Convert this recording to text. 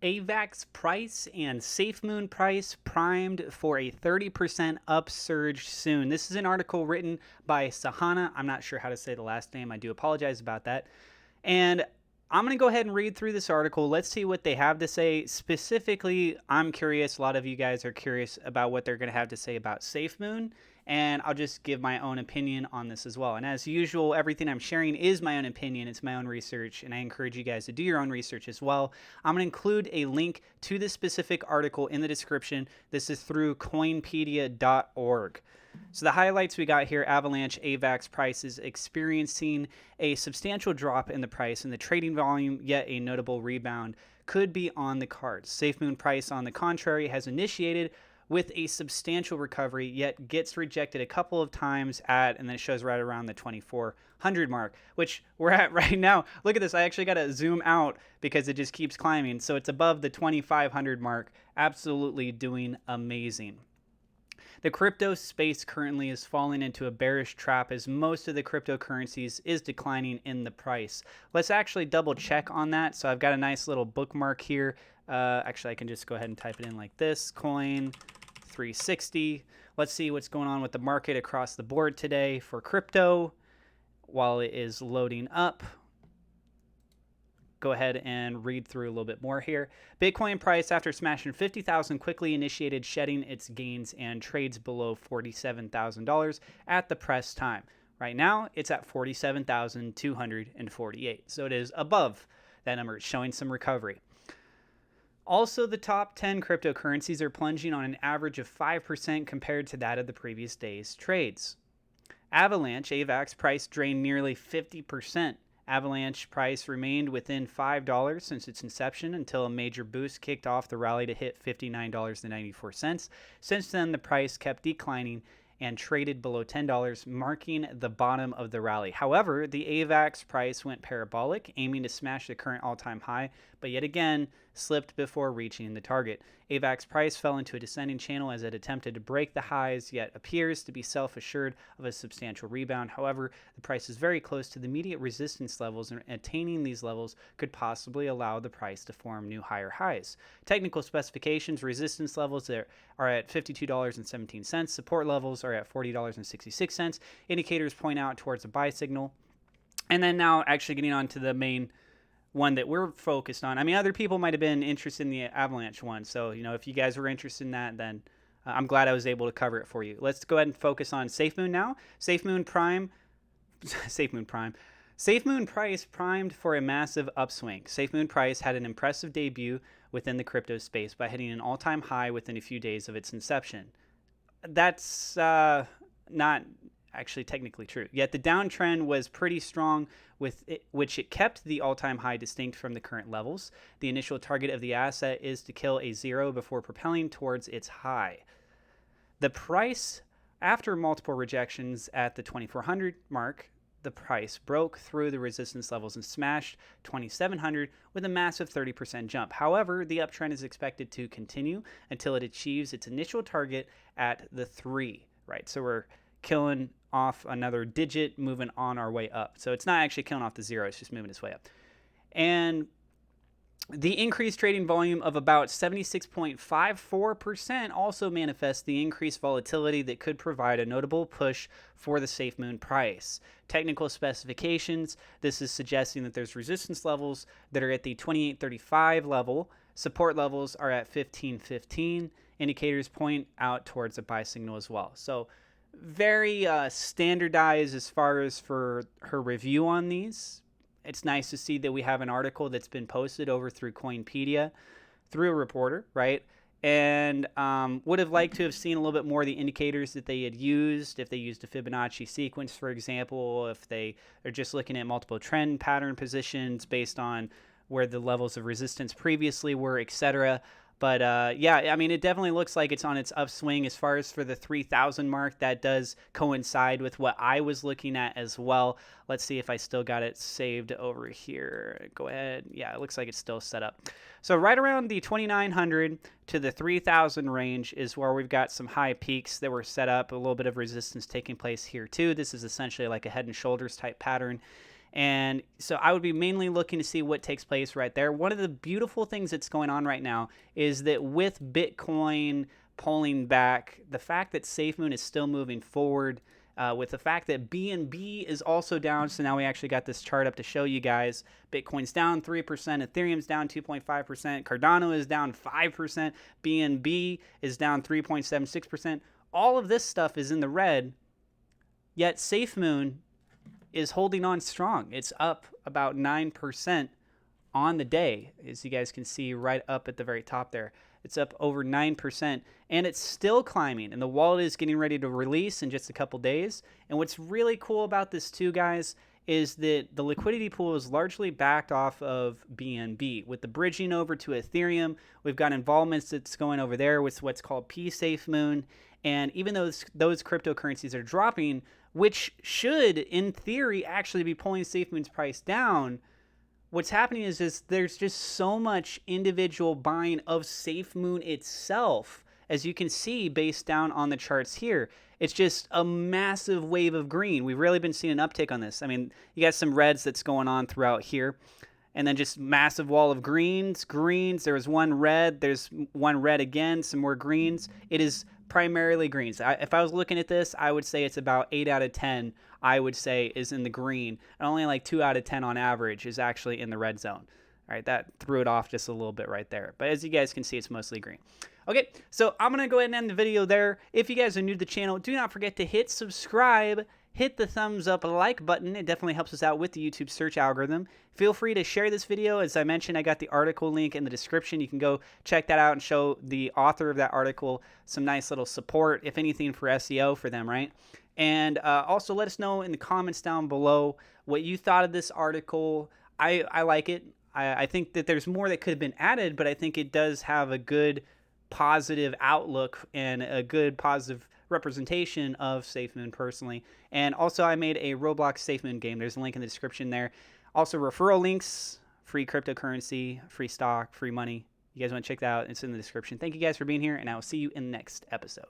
AVAX price and SafeMoon price primed for a 30% upsurge soon. This is an article written by Sahana. I'm not sure how to say the last name. I do apologize about that. And I'm going to go ahead and read through this article. Let's see what they have to say. Specifically, I'm curious. A lot of you guys are curious about what they're going to have to say about SafeMoon. And I'll just give my own opinion on this as well. And as usual, everything I'm sharing is my own opinion. It's my own research, and I encourage you guys to do your own research as well. I'm going to include a link to this specific article in the description. This is through coinpedia.org. So the highlights we got here: Avalanche AVAX prices experiencing a substantial drop in the price and the trading volume, yet a notable rebound could be on the cards. SafeMoon price, on the contrary, has initiated with a substantial recovery, yet gets rejected a couple of times at, and then it shows right around the 2,400 mark, which we're at right now. Look at this. I actually got to zoom out because it just keeps climbing. So it's above the 2,500 mark. Absolutely doing amazing. The crypto space currently is falling into a bearish trap as most of the cryptocurrencies is declining in the price. Let's actually double check on that. So I've got a nice little bookmark here. Actually, I can just go ahead and type it in like this: coin 360. Let's see what's going on with the market across the board today for crypto while it is loading up. Go ahead and read through a little bit more here. Bitcoin price, after smashing 50,000, quickly initiated shedding its gains and trades below $47,000 at the press time. Right now, it's at 47,248. So it is above that number. It's showing some recovery. Also, the top 10 cryptocurrencies are plunging on an average of 5% compared to that of the previous day's trades. Avalanche AVAX price drained nearly 50%. Avalanche price remained within $5 since its inception until a major boost kicked off the rally to hit $59.94. Since then, the price kept declining and traded below $10, marking the bottom of the rally. However, the AVAX price went parabolic, aiming to smash the current all-time high, but yet again slipped before reaching the target. AVAX price fell into a descending channel as it attempted to break the highs, yet appears to be self-assured of a substantial rebound. However, the price is very close to the immediate resistance levels, and attaining these levels could possibly allow the price to form new higher highs. Technical specifications: resistance levels are at $52.17. Support levels are at $40.66. Indicators point out towards a buy signal. And then now actually getting on to the main one that we're focused on. I mean, other people might have been interested in the Avalanche one. So, if you guys were interested in that, then I'm glad I was able to cover it for you. Let's go ahead and focus on SafeMoon now. SafeMoon price primed for a massive upswing. SafeMoon price had an impressive debut within the crypto space by hitting an all-time high within a few days of its inception. That's not actually technically true. Yet the downtrend was pretty strong, which it kept the all-time high distinct from the current levels. The initial target of the asset is to kill a zero before propelling towards its high. The price, after multiple rejections at the 2,400 mark, the price broke through the resistance levels and smashed 2,700 with a massive 30% jump. However, the uptrend is expected to continue until it achieves its initial target at the 3, right? So we're killing off another digit, moving on our way up. So it's not actually killing off the 0, it's just moving its way up. And the increased trading volume of about 76.54% also manifests the increased volatility that could provide a notable push for the SafeMoon price. Technical specifications: this is suggesting that there's resistance levels that are at the 2835 level. Support levels are at 1515. Indicators point out towards a buy signal as well. So very standardized as far as for her review on these. It's nice to see that we have an article that's been posted over through Coinpedia through a reporter, right? And would have liked to have seen a little bit more of the indicators that they had used, if they used a Fibonacci sequence, for example, if they are just looking at multiple trend pattern positions based on where the levels of resistance previously were, etc. But yeah, I mean, it definitely looks like it's on its upswing. As far as for the 3,000 mark, that does coincide with what I was looking at as well. Let's see if I still got it saved over here. Go ahead. Yeah, it looks like it's still set up. So right around the 2,900 to the 3,000 range is where we've got some high peaks that were set up. A little bit of resistance taking place here too. This is essentially like a head and shoulders type pattern. And so I would be mainly looking to see what takes place right there. One of the beautiful things that's going on right now is that with Bitcoin pulling back, the fact that SafeMoon is still moving forward, with the fact that BNB is also down. So now we actually got this chart up to show you guys. Bitcoin's down 3%, Ethereum's down 2.5%, Cardano is down 5%, BNB is down 3.76%. All of this stuff is in the red, yet SafeMoon is holding on strong. It's up about 9% on the day, as you guys can see right up at the very top there. It's up over 9%, and it's still climbing, and the wallet is getting ready to release in just a couple days. And what's really cool about this too, guys, is that the liquidity pool is largely backed off of BNB. With the bridging over to Ethereum, we've got involvements that's going over there with what's called SafeMoon. And even though those cryptocurrencies are dropping, which should, in theory, actually be pulling SafeMoon's price down, what's happening is there's just so much individual buying of SafeMoon itself, as you can see based down on the charts here. It's just a massive wave of green. We've really been seeing an uptick on this. I mean, you got some reds that's going on throughout here, and then just massive wall of greens. There was one red. There's one red again, some more greens. It is primarily greens. If I was looking at this, I would say it's about 8 out of 10, I would say, is in the green. And only like 2 out of 10 on average is actually in the red zone. All right, that threw it off just a little bit right there. But as you guys can see, it's mostly green. Okay, so I'm going to go ahead and end the video there. If you guys are new to the channel, do not forget to hit subscribe. Hit the thumbs up like button. It definitely helps us out with the YouTube search algorithm. Feel free to share this video. As I mentioned, I got the article link in the description. You can go check that out and show the author of that article some nice little support, if anything, for SEO for them, right? And also let us know in the comments down below what you thought of this article. I like it. I think that there's more that could have been added, but I think it does have a good positive outlook and a good positive representation of SafeMoon personally. And also I made a Roblox SafeMoon game. There's a link in the description there. Also referral links, free cryptocurrency, free stock, free money. You guys want to check that out? It's in the description. Thank you guys for being here, and I will see you in the next episode.